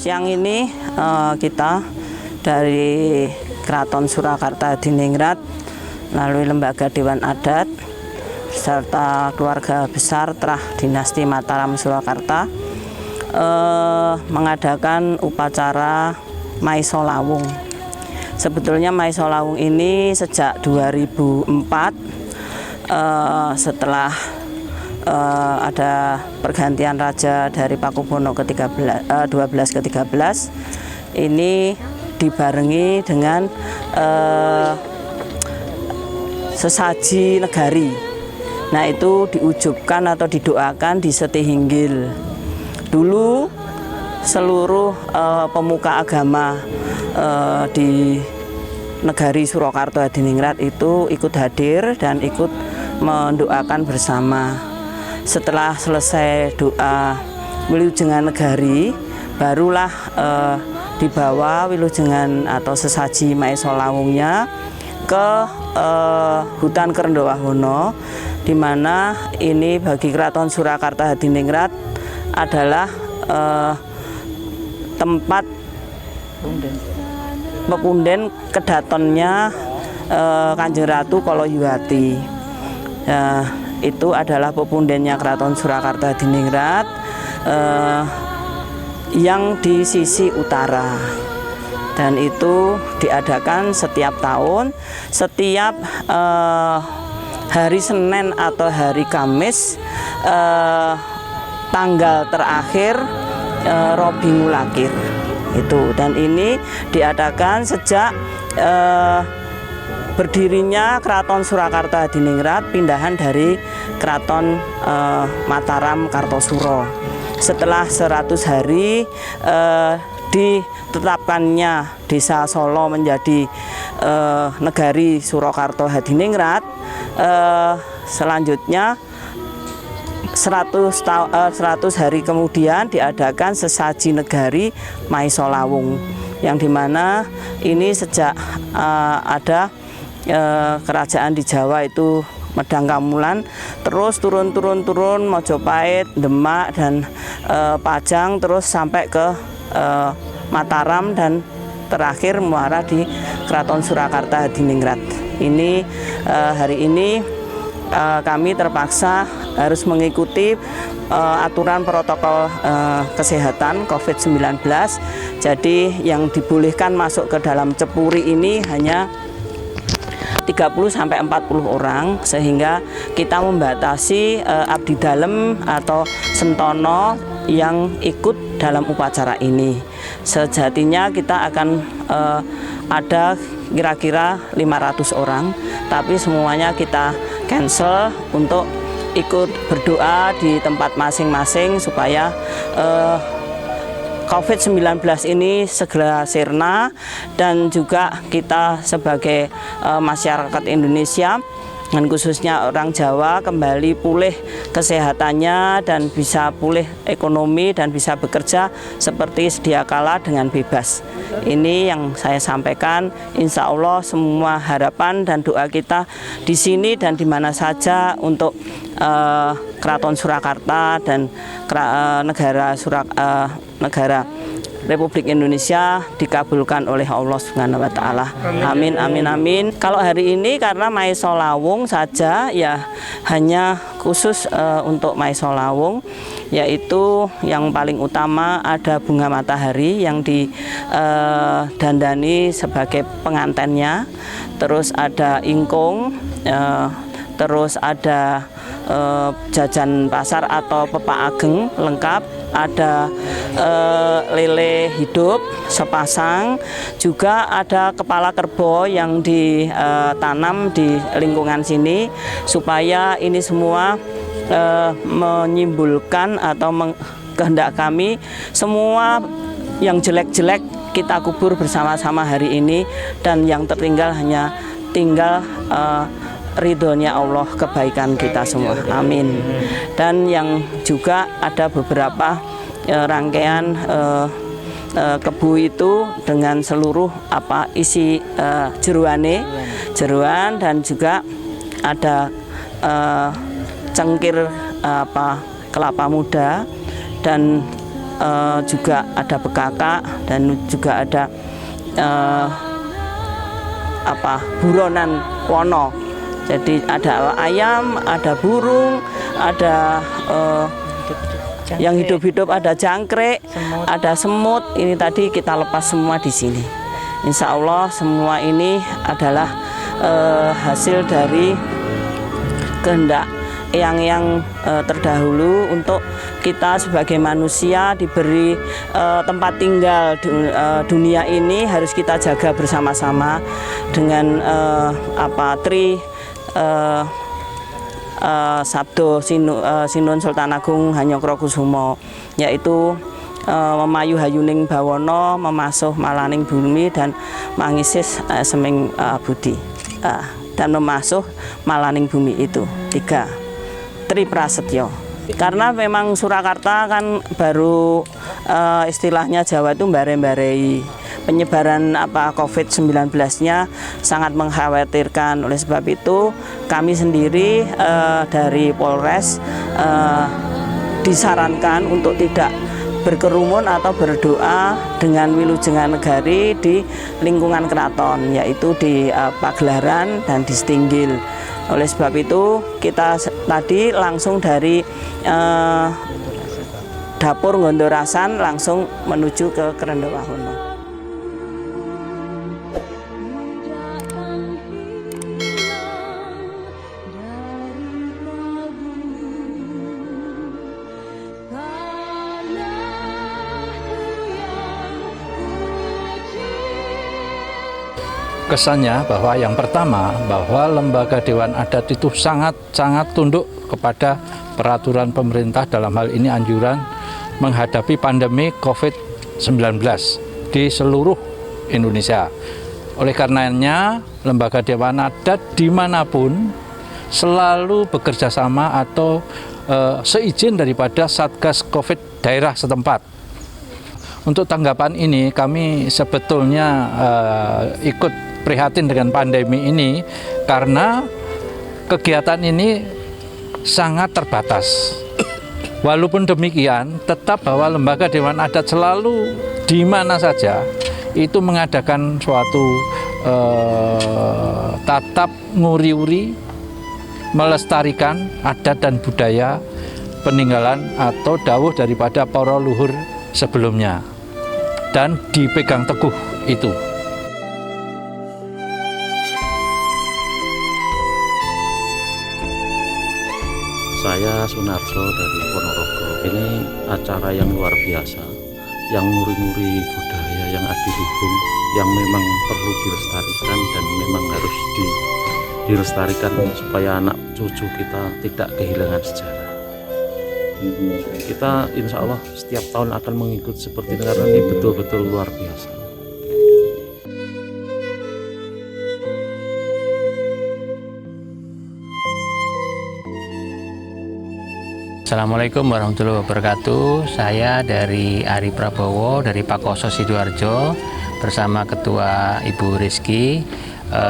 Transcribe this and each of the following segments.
Siang ini kita dari Keraton Surakarta Hadiningrat melalui Lembaga Dewan Adat serta keluarga besar Trah Dinasti Mataram Surakarta mengadakan upacara Maiso Lawung. Sebetulnya Maiso Lawung ini sejak 2004 setelah ada pergantian raja dari Pakubono ke-13, 12 ke 13 ini dibarengi dengan sesaji negari. Nah, itu diujubkan atau didoakan di Setihinggil. Dulu seluruh pemuka agama di negari Surakarta Hadiningrat itu ikut hadir dan ikut mendoakan bersama. Setelah selesai doa Wilujengan Negari, barulah dibawa wilujengan atau sesaji Maiso Lawungnya ke hutan Kerendowahono, di mana ini bagi Keraton Surakarta Hadiningrat adalah tempat pepunden kedatonnya Kanjeng Ratu Koloyuwati. Itu adalah pepundennya Keraton Surakarta Hadiningrat yang di sisi utara, dan itu diadakan setiap tahun, setiap hari Senin atau hari Kamis, tanggal terakhir Robi Ngulakir itu. Dan ini diadakan sejak berdirinya Keraton Surakarta Hadiningrat, pindahan dari Keraton Mataram Kartosuro. Setelah 100 hari ditetapkannya Desa Solo menjadi negari Surakarta Hadiningrat, selanjutnya 100 hari kemudian diadakan sesaji negari Maiso Lawung, yang dimana ini sejak ada kerajaan di Jawa itu Medang Kamulan, terus turun Mojopahit, Demak, dan Pajang, terus sampai ke Mataram, dan terakhir muara di Keraton Surakarta Hadiningrat. Ini hari ini kami terpaksa harus mengikuti aturan protokol kesehatan COVID-19. Jadi yang dibolehkan masuk ke dalam cepuri ini hanya 30–40 orang, sehingga kita membatasi abdi dalem atau sentono yang ikut dalam upacara ini. Sejatinya kita akan ada kira-kira 500 orang, tapi semuanya kita cancel untuk ikut berdoa di tempat masing-masing supaya COVID-19 ini segera sirna, dan juga kita sebagai masyarakat Indonesia dan khususnya orang Jawa kembali pulih kesehatannya dan bisa pulih ekonomi dan bisa bekerja seperti sedia kala dengan bebas. Ini yang saya sampaikan. Insya Allah semua harapan dan doa kita di sini dan di mana saja untuk Keraton Surakarta dan negara Republik Indonesia dikabulkan oleh Allah Subhanahu wa Ta'ala. Amin, amin, amin. Kalau hari ini karena Maiso Lawung saja, ya hanya khusus untuk Maiso Lawung, yaitu yang paling utama ada bunga matahari yang didandani sebagai pengantennya, terus ada ingkung, terus ada jajan pasar atau pepak ageng lengkap, ada lele hidup sepasang, juga ada kepala kerbau yang ditanam di lingkungan sini supaya ini semua menyimbolkan atau kehendak kami semua yang jelek-jelek kita kubur bersama-sama hari ini, dan yang tertinggal hanya tinggal ridhonya Allah, kebaikan kita semua, amin. Dan yang juga ada beberapa rangkaian kebu itu dengan seluruh isi jeruan, dan juga ada cengkir kelapa muda, dan juga ada bekaka, dan juga ada buronan wono. Jadi ada ayam, ada burung, ada yang hidup-hidup, ada jangkrik, ada semut. Ini tadi kita lepas semua di sini. Insya Allah semua ini adalah hasil dari kehendak yang terdahulu untuk kita sebagai manusia diberi tempat tinggal dunia ini harus kita jaga bersama-sama dengan Sabdo Sinun Sultan Agung Hanyokrokusumo, yaitu memayu hayuning bawono, memasuh malaning bumi, dan mangisis seming budi, dan memasuh malaning bumi itu 3 Tri Prasetyo. Karena memang Surakarta kan baru istilahnya Jawa itu mbare-mbarei, penyebaran COVID-19-nya sangat mengkhawatirkan. Oleh sebab itu kami sendiri dari Polres disarankan untuk tidak berkerumun atau berdoa dengan Wilujengan Negari di lingkungan keraton, yaitu di Pagelaran dan di Stinggil. Oleh sebab itu kita tadi langsung dari dapur Gondorasan langsung menuju ke Kerendowahono. Kesannya bahwa yang pertama, bahwa lembaga Dewan Adat itu sangat tunduk kepada peraturan pemerintah, dalam hal ini anjuran menghadapi pandemi COVID-19 di seluruh Indonesia. Oleh karenanya lembaga Dewan Adat dimanapun selalu bekerja sama atau seizin daripada Satgas COVID daerah setempat. Untuk tanggapan ini kami sebetulnya ikut prihatin dengan pandemi ini karena kegiatan ini sangat terbatas. Walaupun demikian, tetap bahwa lembaga Dewan Adat selalu di mana saja itu mengadakan suatu tatap nguri-uri, melestarikan adat dan budaya peninggalan atau dawuh daripada para luhur sebelumnya, dan dipegang teguh itu. Saya Sunarso dari Ponorogo. Ini acara yang luar biasa, yang nguri-nguri budaya, yang adiluhung, yang memang perlu dilestarikan dan memang harus dilestarikan supaya anak cucu kita tidak kehilangan sejarah. Kita insya Allah setiap tahun akan mengikut seperti ini karena ini betul-betul luar biasa. Assalamualaikum warahmatullahi wabarakatuh. Saya dari Ari Prabowo dari Pakoso Sidoarjo bersama Ketua Ibu Rizky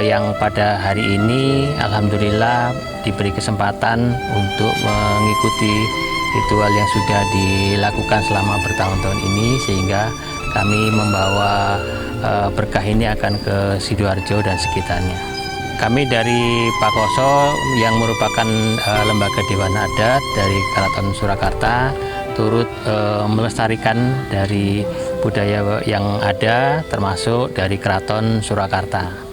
yang pada hari ini alhamdulillah diberi kesempatan untuk mengikuti ritual yang sudah dilakukan selama bertahun-tahun ini, sehingga kami membawa berkah ini akan ke Sidoarjo dan sekitarnya. Kami dari Pakoso yang merupakan lembaga Dewan Adat dari Keraton Surakarta turut melestarikan dari budaya yang ada, termasuk dari Keraton Surakarta.